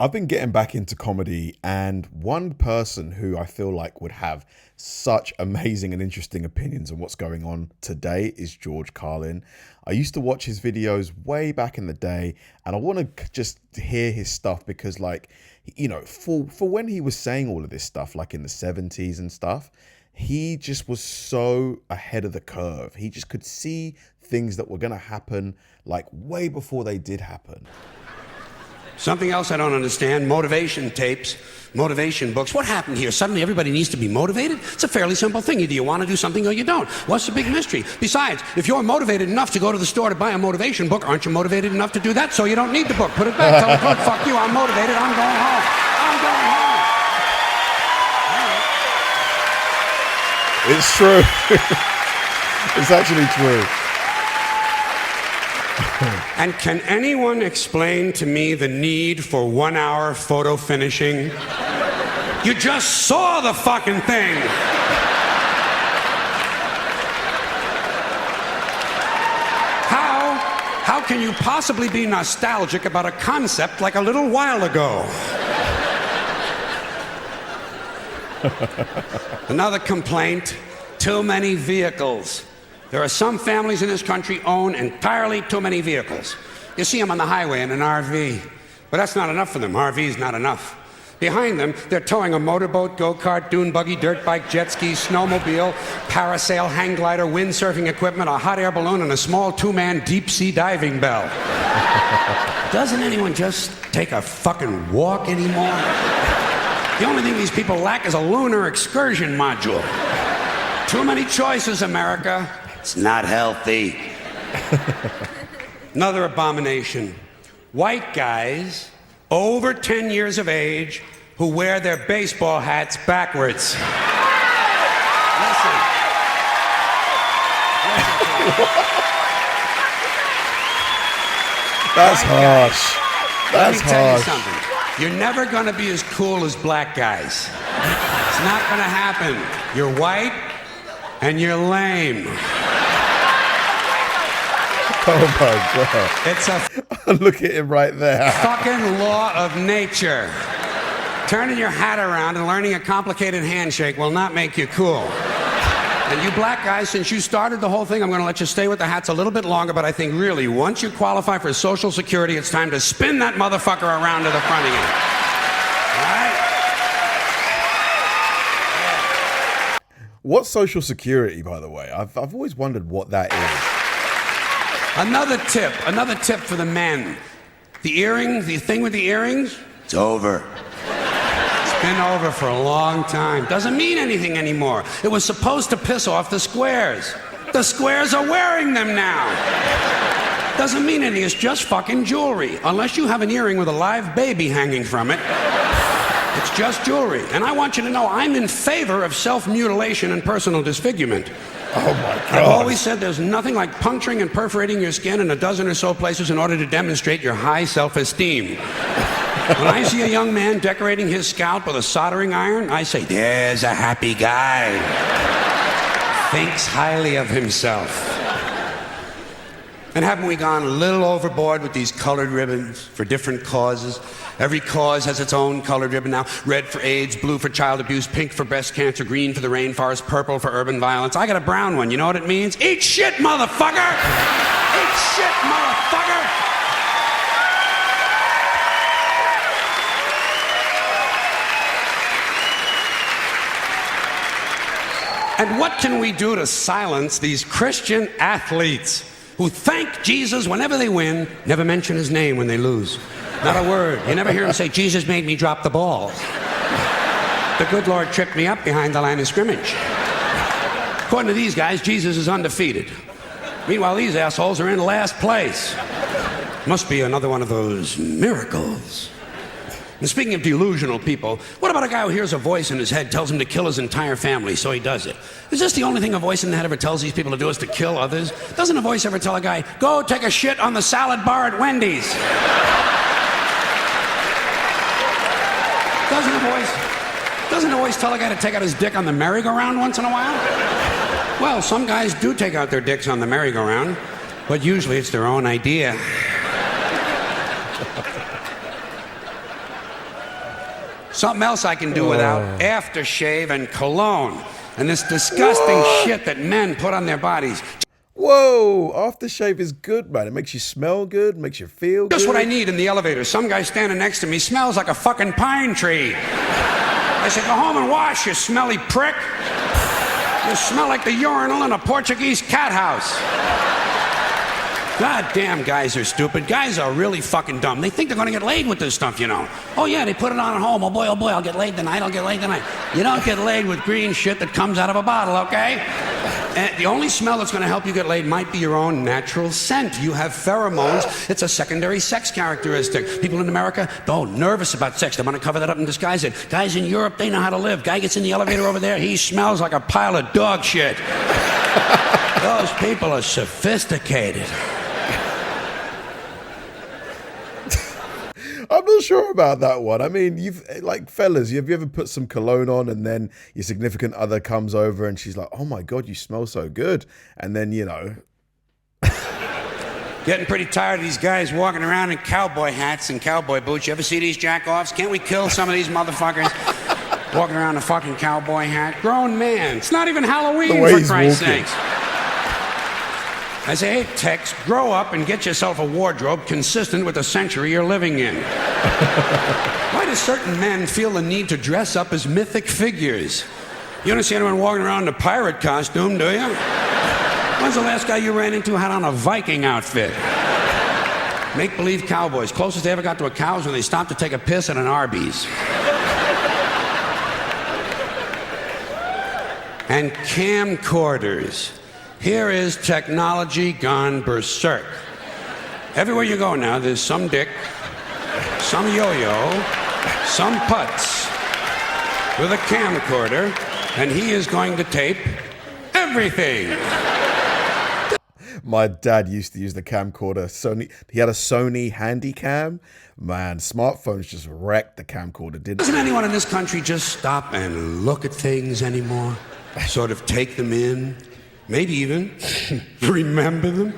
I've been getting back into comedy, and one person who I feel like would have such amazing and interesting opinions on what's going on today is George Carlin. I used to watch his videos way back in the day, and I want to just hear his stuff because, like, you know, for when he was saying all of this stuff, like in the 70s and stuff, he just was so ahead of the curve. He just could see things that were going to happen, like, way before they did happen. Something else I don't understand, motivation tapes, motivation books. What happened here? Suddenly everybody needs to be motivated? It's a fairly simple thing. Either you want to do something or you don't. What's the big mystery? Besides, if you're motivated enough to go to the store to buy a motivation book, aren't you motivated enough to do that? So you don't need the book. Put it back. Tell the clerk, fuck you, I'm motivated, I'm going home. I'm going home. It's true. It's actually true. And can anyone explain to me the need for 1 hour photo finishing? You just saw the fucking thing. How can you possibly be nostalgic about a concept like a little while ago? Another complaint, too many vehicles. There are some families in this country own entirely too many vehicles. You see them on the highway in an RV. But that's not enough for them. RV's not enough. Behind them, they're towing a motorboat, go-kart, dune buggy, dirt bike, jet ski, snowmobile, parasail, hang glider, windsurfing equipment, a hot air balloon, and a small two-man deep-sea diving bell. Doesn't anyone just take a fucking walk anymore? The only thing these people lack is a lunar excursion module. Too many choices, America. It's not healthy. Another abomination. White guys over 10 years of age who wear their baseball hats backwards. Listen. That's harsh. That's Let me tell you harsh. something. You're never going to be as cool as black guys. It's not going to happen. You're white and you're lame. Oh my God. It's a Look at him right there. fucking law of nature. Turning your hat around and learning a complicated handshake will not make you cool. And you black guys, since you started the whole thing, I'm going to let you stay with the hats a little bit longer, but I think really, once you qualify for Social Security, it's time to spin that motherfucker around to the front again. All right? What's Social Security, by the way? I've always wondered what that is. Another tip for the men. The earrings, the thing with the earrings, it's over. It's been over for a long time. Doesn't mean anything anymore. It was supposed to piss off the squares. The squares are wearing them now. Doesn't mean anything, it's just fucking jewelry. Unless you have an earring with a live baby hanging from it. It's just jewelry. And I want you to know I'm in favor of self-mutilation and personal disfigurement. Oh my God. I've always said there's nothing like puncturing and perforating your skin in a dozen or so places in order to demonstrate your high self-esteem. When I see a young man decorating his scalp with a soldering iron, I say, there's a happy guy. Thinks highly of himself. And haven't we gone a little overboard with these colored ribbons for different causes? Every cause has its own colored ribbon now. Red for AIDS, blue for child abuse, pink for breast cancer, green for the rainforest, purple for urban violence. I got a brown one. You know what it means? Eat shit, motherfucker! Eat shit, motherfucker! And what can we do to silence these Christian athletes who thank Jesus whenever they win, never mention his name when they lose? Not a word. You never hear him say, Jesus made me drop the ball. The good Lord tripped me up behind the line of scrimmage. According to these guys, Jesus is undefeated. Meanwhile, these assholes are in last place. Must be another one of those miracles. And speaking of delusional people, what about a guy who hears a voice in his head tells him to kill his entire family, so he does it? Is this the only thing a voice in the head ever tells these people to do is to kill others? Doesn't a voice ever tell a guy, go take a shit on the salad bar at Wendy's? Doesn't a voice tell a guy to take out his dick on the merry-go-round once in a while? Well, some guys do take out their dicks on the merry-go-round, but usually it's their own idea. Something else I can do without: aftershave and cologne. And this disgusting shit that men put on their bodies. Whoa, aftershave is good, man. It makes you smell good, makes you feel good. Just what I need in the elevator. Some guy standing next to me smells like a fucking pine tree. I said, go home and wash, you smelly prick. You smell like the urinal in a Portuguese cat house. God damn, guys are stupid. Guys are really fucking dumb. They think they're gonna get laid with this stuff, you know. Oh yeah, they put it on at home. Oh boy, I'll get laid tonight, I'll get laid tonight. You don't get laid with green shit that comes out of a bottle, okay? And the only smell that's gonna help you get laid might be your own natural scent. You have pheromones. It's a secondary sex characteristic. People in America, nervous about sex. They wanna cover that up and disguise it. Guys in Europe, they know how to live. Guy gets in the elevator over there, he smells like a pile of dog shit. Those people are sophisticated. I'm not sure about that one. I mean, fellas, have you ever put some cologne on and then your significant other comes over and she's like, oh my God, you smell so good. And then, you know. Getting pretty tired of these guys walking around in cowboy hats and cowboy boots. You ever see these jack-offs? Can't we kill some of these motherfuckers walking around in a fucking cowboy hat? Grown man. It's not even Halloween, for Christ's sakes. I say, hey, Tex, grow up and get yourself a wardrobe consistent with the century you're living in. Why do certain men feel the need to dress up as mythic figures? You don't see anyone walking around in a pirate costume, do you? When's the last guy you ran into had on a Viking outfit? Make-believe cowboys. Closest they ever got to a cow is when they stopped to take a piss at an Arby's. And camcorders. Here is technology gone berserk. Everywhere you go now, there's some dick, some yo-yo, some putz with a camcorder, and he is going to tape everything. My dad used to use the camcorder. He had a Sony Handycam. Man, smartphones just wrecked the camcorder, didn't they? Doesn't anyone in this country just stop and look at things anymore? Sort of take them in? Maybe even remember them?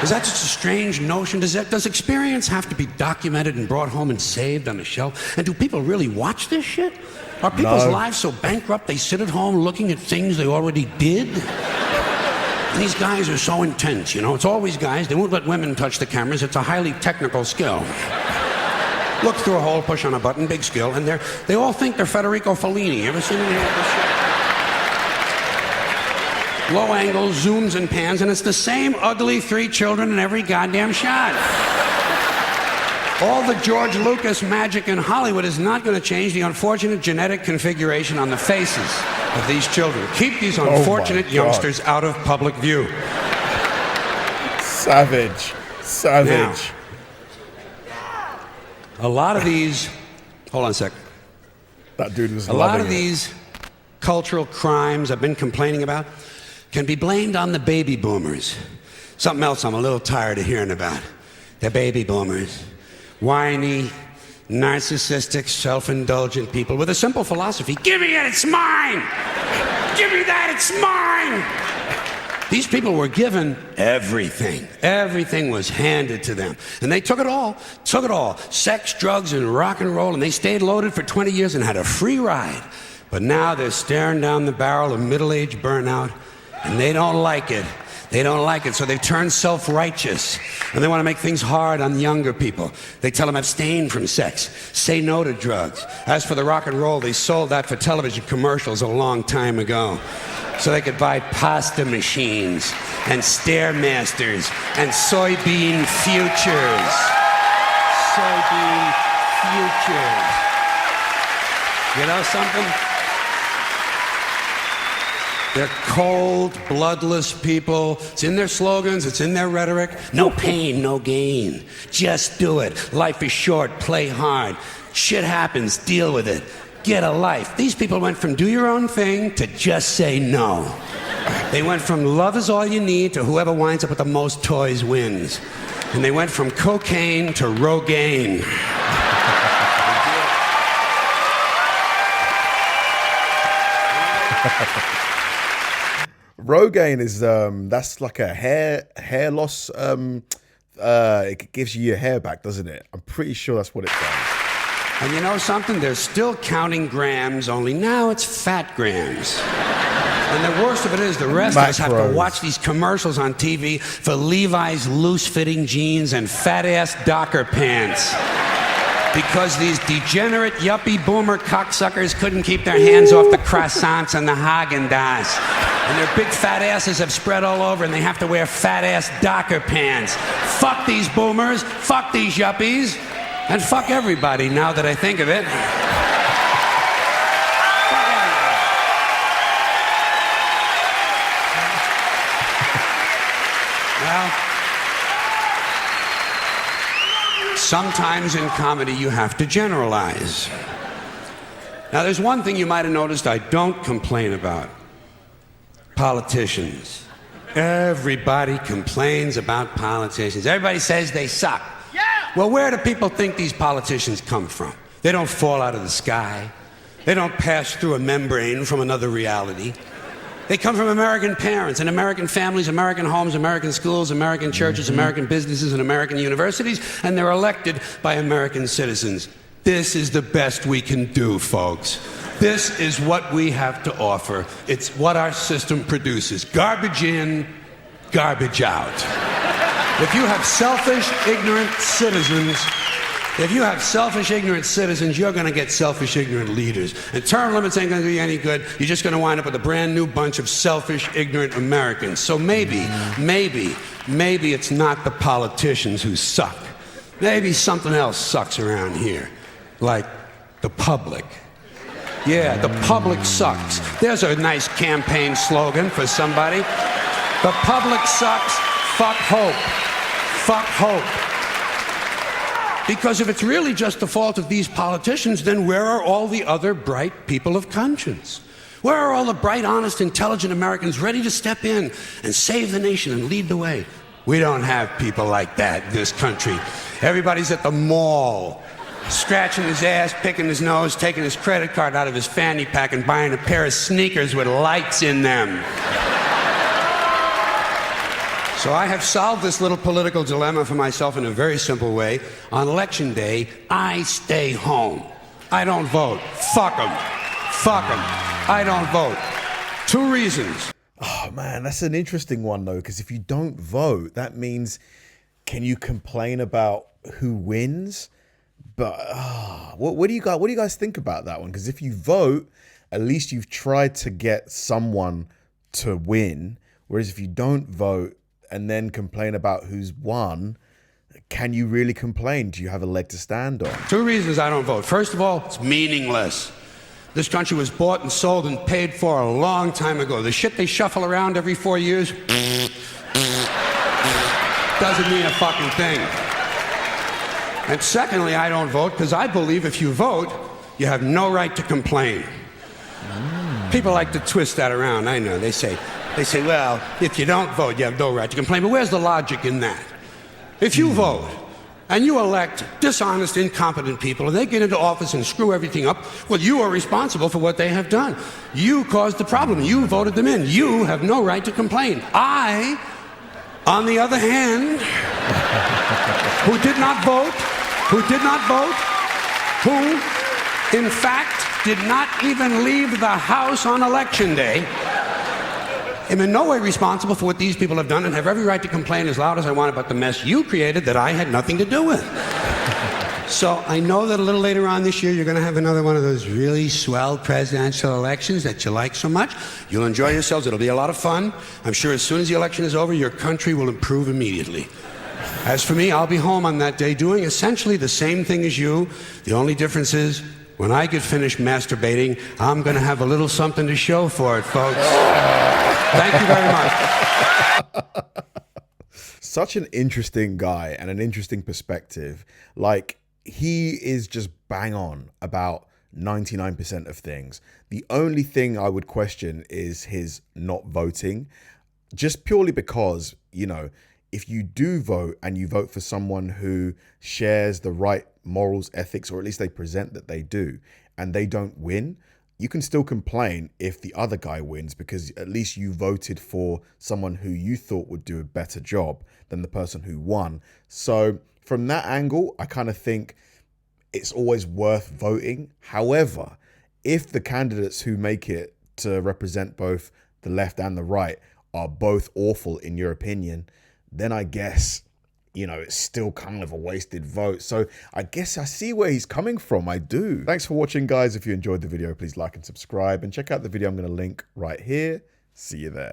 Is that just a strange notion? Does experience have to be documented and brought home and saved on a shelf? And do people really watch this shit? Are people's lives so bankrupt they sit at home looking at things they already did? And these guys are so intense, you know? It's always guys. They won't let women touch the cameras. It's a highly technical skill. Look through a hole, push on a button, big skill, and they all think they're Federico Fellini. You ever seen any of this shit? Low angles, zooms and pans, and it's the same ugly 3 children in every goddamn shot. All the George Lucas magic in Hollywood is not going to change the unfortunate genetic configuration on the faces of these children. Keep these unfortunate youngsters out of public view. Savage. Now, a lot of these... Hold on a sec. That dude was A lot of these cultural crimes I've been complaining about can be blamed on the baby boomers. Something else I'm a little tired of hearing about. The baby boomers. Whiny, narcissistic, self-indulgent people with a simple philosophy. Give me it, it's mine! Give me that, it's mine! These people were given everything. Everything was handed to them. And they took it all. Sex, drugs, and rock and roll, and they stayed loaded for 20 years and had a free ride. But now they're staring down the barrel of middle-age burnout, and they don't like it. They don't like it, so they've turned self-righteous. And they want to make things hard on younger people. They tell them abstain from sex, say no to drugs. As for the rock and roll, they sold that for television commercials a long time ago. So they could buy pasta machines and Stairmasters and soybean futures. Soybean futures. You know something? They're cold, bloodless people. It's in their slogans, it's in their rhetoric. No pain, no gain. Just do it. Life is short, play hard. Shit happens, deal with it. Get a life. These people went from do your own thing to just say no. They went from love is all you need to whoever winds up with the most toys wins. And they went from cocaine to Rogaine. Rogaine is that's like a hair loss. It gives you your hair back, doesn't it? I'm pretty sure that's what it does. And you know something? They're still counting grams, only now it's fat grams. And the worst of it is the rest of us have to watch these commercials on TV for Levi's loose-fitting jeans and fat-ass Docker pants. Because these degenerate, yuppie, boomer cocksuckers couldn't keep their hands off the croissants and the Haagen-Dazs. And their big fat asses have spread all over, and they have to wear fat-ass Docker pants. Fuck these boomers, fuck these yuppies, and fuck everybody, now that I think of it. Well, sometimes in comedy you have to generalize. Now there's one thing you might have noticed I don't complain about. Politicians. Everybody complains about politicians. Everybody says they suck. Yeah! Well, where do people think these politicians come from? They don't fall out of the sky. They don't pass through a membrane from another reality. They come from American parents and American families, American homes, American schools, American churches, American businesses, and American universities, and they're elected by American citizens. This is the best we can do, folks. This is what we have to offer. It's what our system produces. Garbage in, garbage out. If you have selfish, ignorant citizens, you're going to get selfish, ignorant leaders. And term limits ain't going to do you any good. You're just going to wind up with a brand new bunch of selfish, ignorant Americans. So maybe it's not the politicians who suck. Maybe something else sucks around here. Like the public. Yeah, the public sucks. There's a nice campaign slogan for somebody. The public sucks. Fuck hope. Fuck hope. Because if it's really just the fault of these politicians, then where are all the other bright people of conscience? Where are all the bright, honest, intelligent Americans ready to step in and save the nation and lead the way? We don't have people like that in this country. Everybody's at the mall, scratching his ass, picking his nose, taking his credit card out of his fanny pack and buying a pair of sneakers with lights in them. So I have solved this little political dilemma for myself in a very simple way. On election day, I stay home. I don't vote. Fuck them. Fuck them. I don't vote. 2 reasons. Oh man, that's an interesting one though, because if you don't vote, that means, can you complain about who wins? But what do you guys think about that one? Because if you vote, at least you've tried to get someone to win. Whereas if you don't vote and then complain about who's won, can you really complain? Do you have a leg to stand on? 2 reasons I don't vote. First of all, it's meaningless. This country was bought and sold and paid for a long time ago. The shit they shuffle around every 4 years doesn't mean a fucking thing. And secondly, I don't vote because I believe if you vote, you have no right to complain. People like to twist that around, I know. They say, well, if you don't vote, you have no right to complain. But where's the logic in that? If you vote and you elect dishonest, incompetent people and they get into office and screw everything up, well, you are responsible for what they have done. You caused the problem. You voted them in. You have no right to complain. I, on the other hand, who did not vote, who in fact did not even leave the house on election day, am in no way responsible for what these people have done and have every right to complain as loud as I want about the mess you created that I had nothing to do with. So I know that a little later on this year you're going to have another one of those really swell presidential elections that you like so much. You'll enjoy yourselves. It'll be a lot of fun. I'm sure as soon as the election is over, your country will improve immediately. As for me, I'll be home on that day doing essentially the same thing as you. The only difference is, when I get finished masturbating, I'm going to have a little something to show for it, folks. Thank you very much. Such an interesting guy and an interesting perspective. Like, he is just bang on about 99% of things. The only thing I would question is his not voting, just purely because, you know, if you do vote and you vote for someone who shares the right morals, ethics, or at least they present that they do, and they don't win, you can still complain if the other guy wins, because at least you voted for someone who you thought would do a better job than the person who won. So from that angle, I kind of think it's always worth voting. However, if the candidates who make it to represent both the left and the right are both awful in your opinion, then I guess, you know, it's still kind of a wasted vote. So I guess I see where he's coming from. I do. Thanks for watching, guys. If you enjoyed the video, please like and subscribe, and check out the video I'm going to link right here. See you there.